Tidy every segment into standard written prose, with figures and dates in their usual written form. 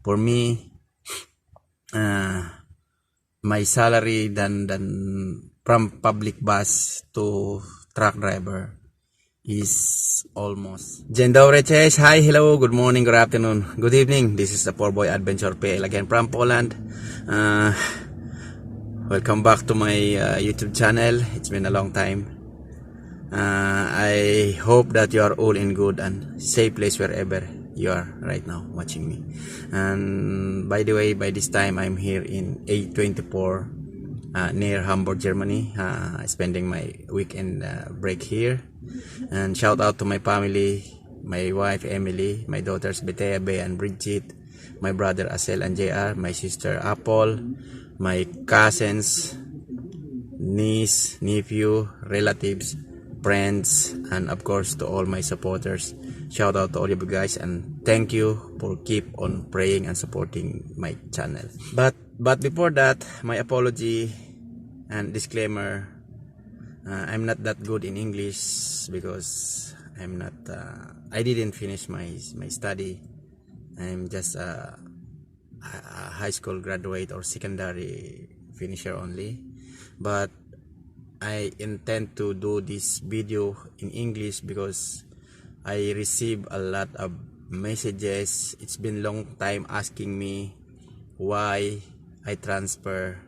For me, my salary than from public bus to truck driver is almost. Dzień dobry, cześć, hi, hello, good morning, good afternoon, good evening. This is the Poor Boy Adventure PL again from Poland. Welcome back to my YouTube channel. It's been a long time. I hope that you are all in good and safe place wherever you are right now watching me. And by the way, by this time I'm here in A24 near Hamburg, Germany, spending my weekend break here. And shout out to my family, my wife Emily, my daughters Betea, Bea and Bridget, my brother Asel and JR, my sister Apple, my cousins, niece, nephew, relatives, friends, and of course to all my supporters. Shout out to all of you guys, and thank you for keep on praying and supporting my channel. But before that, my apology and disclaimer. I'm not that good in English because I'm not. I didn't finish my study. I'm just a high school graduate or secondary finisher only. But I intend to do this video in English because I receive a lot of messages. It's been long time asking me why I transfer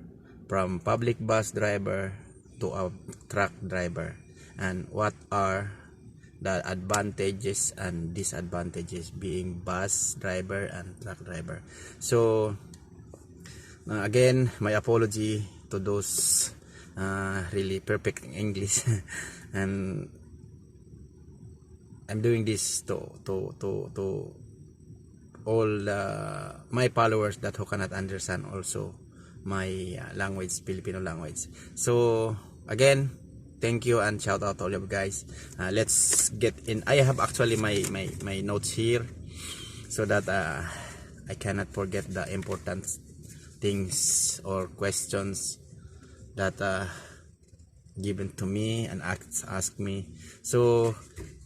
from public bus driver to a truck driver, and what are the advantages and disadvantages being bus driver and truck driver. So again, my apology to those really perfect English and I'm doing this to all my followers that who cannot understand also my language, Filipino language. So again, thank you and shout out to all of you guys. Let's get in. I have actually my notes here so that I cannot forget the important things or questions that given to me and ask me. So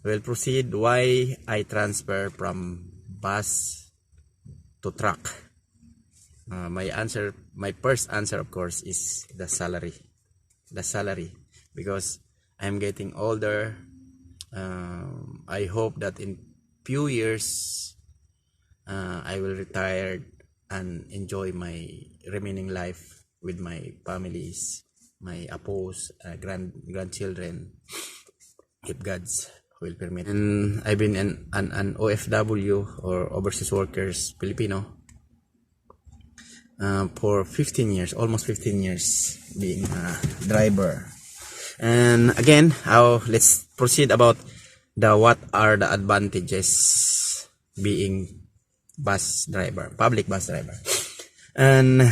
we'll proceed why I transfer from bus to truck. My first answer of course is the salary, because I'm getting older. I hope that in few years I will retire and enjoy my remaining life with my families, my apos, grandchildren, if God's will permit. And I've been an OFW or overseas workers Filipino for 15 years, almost 15 years being a driver. And again, let's proceed about what are the advantages being bus driver, public bus driver. And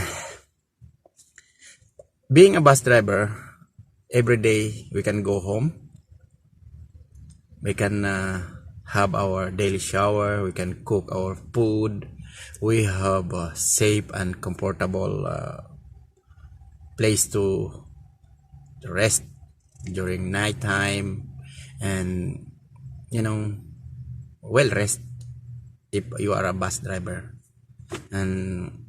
being a bus driver, every day we can go home. We can have our daily shower. We can cook our food. We have a safe and comfortable place to rest during night time, and well rest if you are a bus driver. And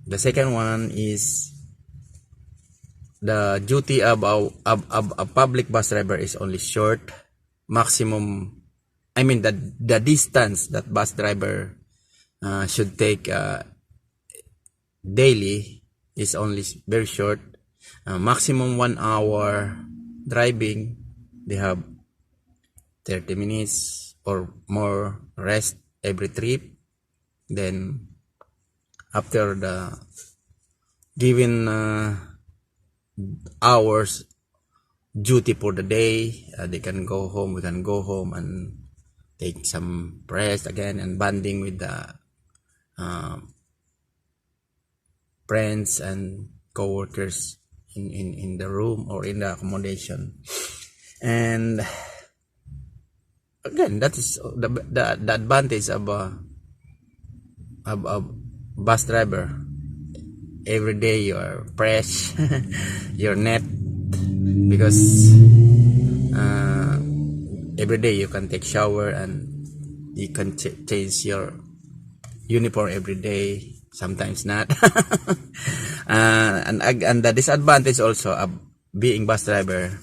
the second one is the duty of a public bus driver is only short. Maximum, I mean the distance that bus driver should take daily is only very short. Maximum 1 hour driving. They have 30 minutes or more rest every trip. Then after the given hours duty for the day, they can go home. We can go home and take some rest again and bonding with the friends and co-workers in the room or in the accommodation. And again, that is the advantage of a bus driver. Every day you are fresh, you're net, because every day you can take shower and you can change your uniform every day, sometimes not. And the disadvantage also of being bus driver.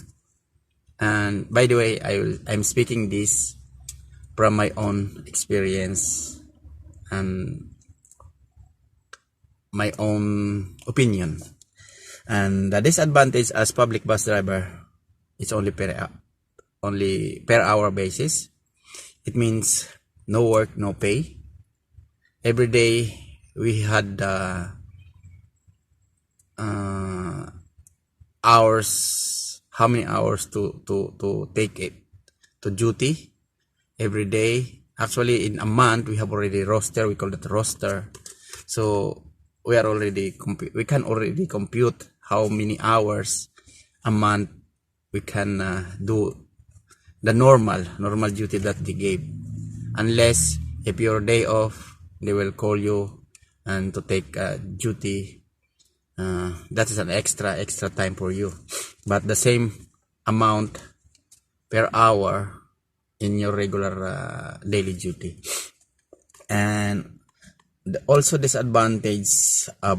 And by the way, I'm speaking this from my own experience and my own opinion. And the disadvantage as public bus driver is only per hour basis. It means no work, no pay. Every day we had hours, how many hours to take it to duty every day. Actually, in a month we have already roster. We call it roster. So we can already compute how many hours a month we can do the normal duty that they gave. Unless if your day off, they will call you and to take duty. That is an extra time for you, but the same amount per hour in your regular daily duty. And also disadvantage of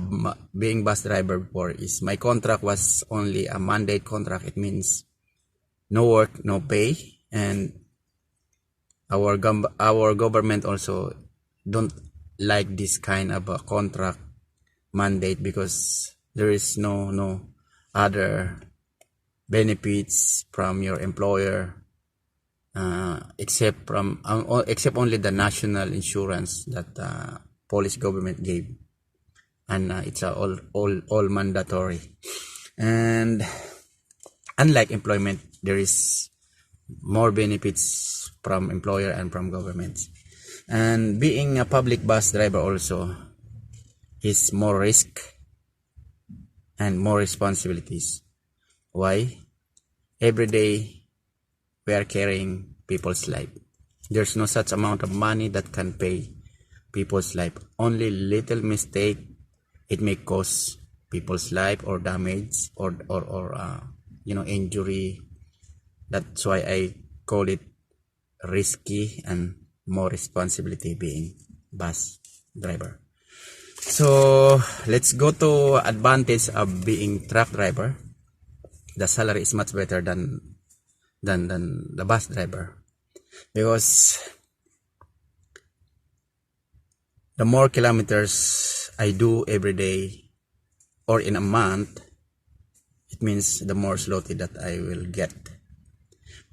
being bus driver before is my contract was only a mandate contract. It means no work, no pay, and our government also don't like this kind of a contract mandate because there is no other benefits from your employer except only the national insurance that Polish government gave, and it's all mandatory. And unlike employment, there is more benefits from employer and from governments. And being a public bus driver also is more risk and more responsibilities. Why? Every day we are carrying people's life. There's no such amount of money that can pay people's life. Only little mistake, it may cause people's life or damage or injury. That's why I call it risky and more responsibility being bus driver. So let's go to advantage of being truck driver. The salary is much better than the bus driver, because the more kilometers I do every day or in a month, it means the more zloty that I will get.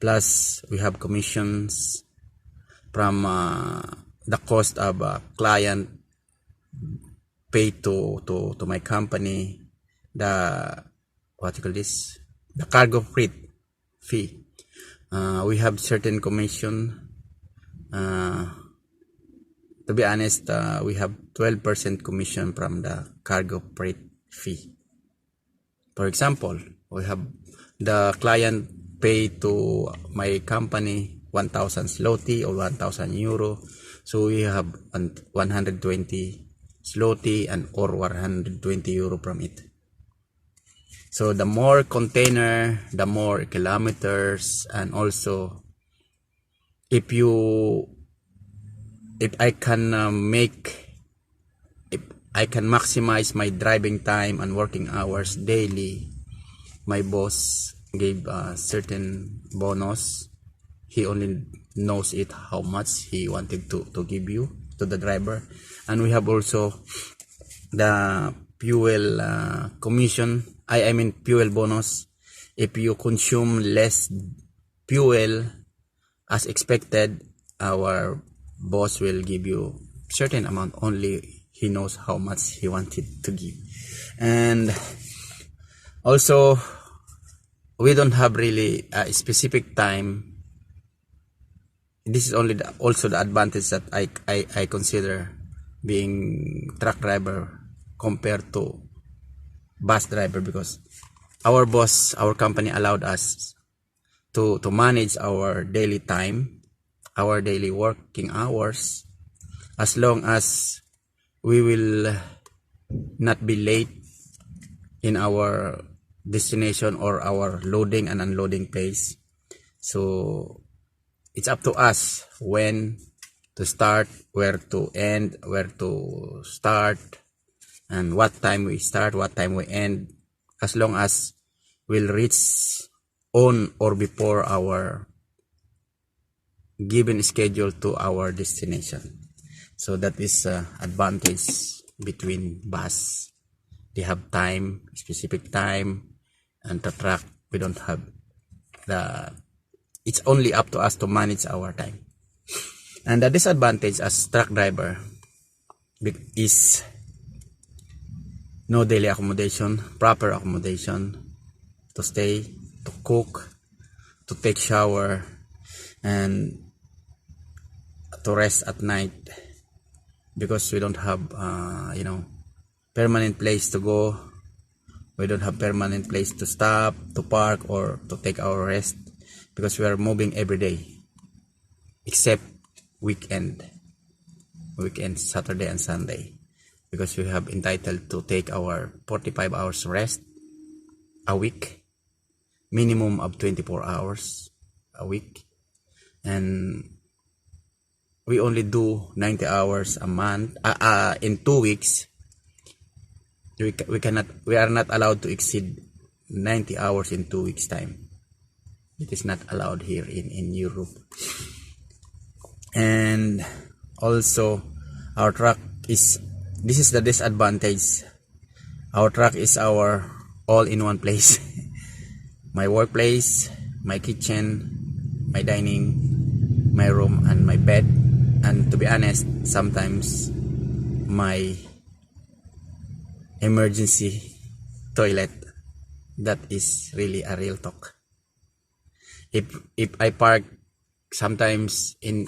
Plus we have commissions from the cost of client paid to my company, the what you call this, the cargo freight fee. We have certain commission. To be honest, we have 12% commission from the cargo freight fee. For example, we have the client pay to my company 1,000 zloty or 1,000 euro. So we have 120 zloty and or 120 euro from it. So the more container, the more kilometers, and also if I can maximize my driving time and working hours daily, my boss gave a certain bonus. He only knows it how much he wanted to give you to the driver. And we have also the fuel commission. I mean fuel bonus. If you consume less fuel as expected, our boss will give you certain amount. Only he knows how much he wanted to give. And also we don't have really a specific time. This is only also the advantage that I consider being truck driver compared to bus driver, because our boss, our company allowed us to manage our daily time, our daily working hours, as long as we will not be late in our destination or our loading and unloading place. So it's up to us when to start, where to end, where to start, and what time we start, what time we end, as long as we'll reach on or before our given schedule to our destination. So that is advantage between bus. They have time, specific time, and the truck we don't have. It's only up to us to manage our time. And the disadvantage as truck driver is no daily accommodation, proper accommodation to stay, to cook, to take shower, and to rest at night, because we don't have permanent place to go. We don't have permanent place to stop, to park, or to take our rest, because we are moving every day except weekend, Saturday and Sunday, because we have entitled to take our 45 hours rest a week, minimum of 24 hours a week, and we only do 90 hours a month. In 2 weeks, we are not allowed to exceed 90 hours in 2 weeks time. It is not allowed here in Europe. And also our truck is, this is the disadvantage, our truck is our all in one place. My workplace, my kitchen, my dining, my room, and my bed. And to be honest, sometimes my emergency toilet. That is really a real talk. If I park sometimes in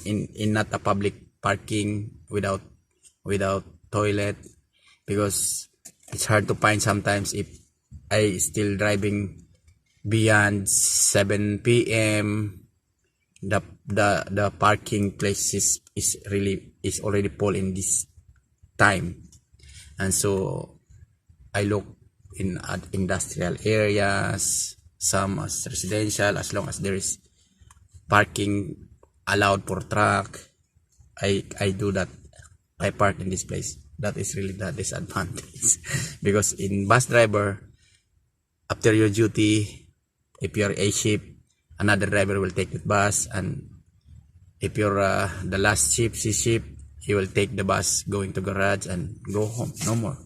not a public parking without toilet, because it's hard to find sometimes if I still driving beyond 7 p.m. the parking places is already full in this time. And so I look in industrial areas, some as residential, as long as there is parking allowed for truck, I do that. I park in this place. That is really the disadvantage. Because in bus driver, after your duty, if you're A shift, another driver will take the bus, and if you're the last shift, C shift, he will take the bus going to garage and go home, no more.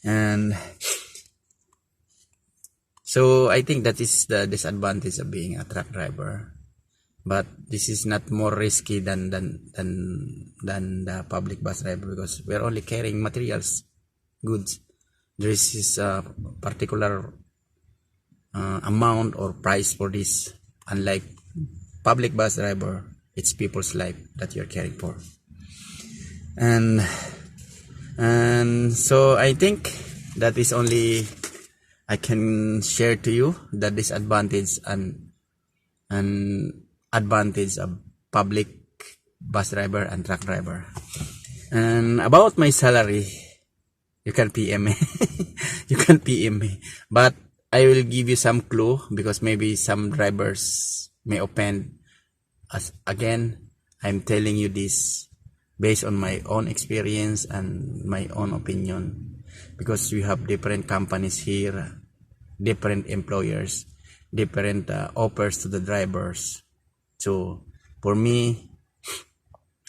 And so I think that is the disadvantage of being a truck driver. But this is not more risky than the public bus driver, because we are only carrying materials, goods. There is a particular amount or price for this. Unlike public bus driver, it's people's life that you're caring for. And so I think that is only I can share to you the disadvantage and advantage of public bus driver and truck driver. And about my salary, you can PM me. You can PM me. But I will give you some clue, because maybe some drivers may offend us. Again, I'm telling you this based on my own experience and my own opinion, because we have different companies here, different employers, different offers to the drivers. So for me,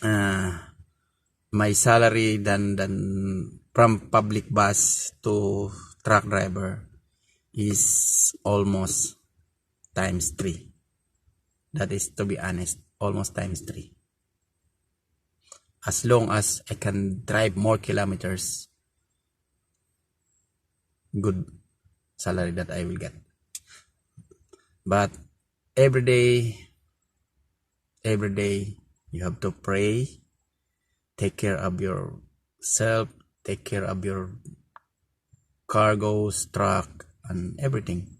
my salary than from public bus to truck driver is almost times 3. That is, to be honest, almost times 3. As long as I can drive more kilometers, good salary that I will get. But every day you have to pray, take care of yourself, take care of your cargoes, truck, and everything.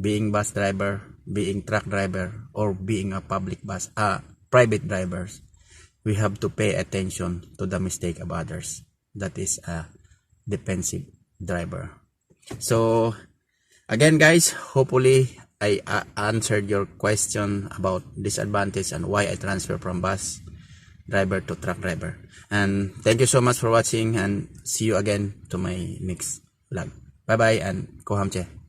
Being bus driver, being truck driver, or being a public bus, private drivers, we have to pay attention to the mistake of others. That is a defensive driver. So again, guys, hopefully I answered your question about disadvantage and why I transfer from bus driver to truck driver. And thank you so much for watching, and see you again to my next vlog. Bye bye and Kohamche.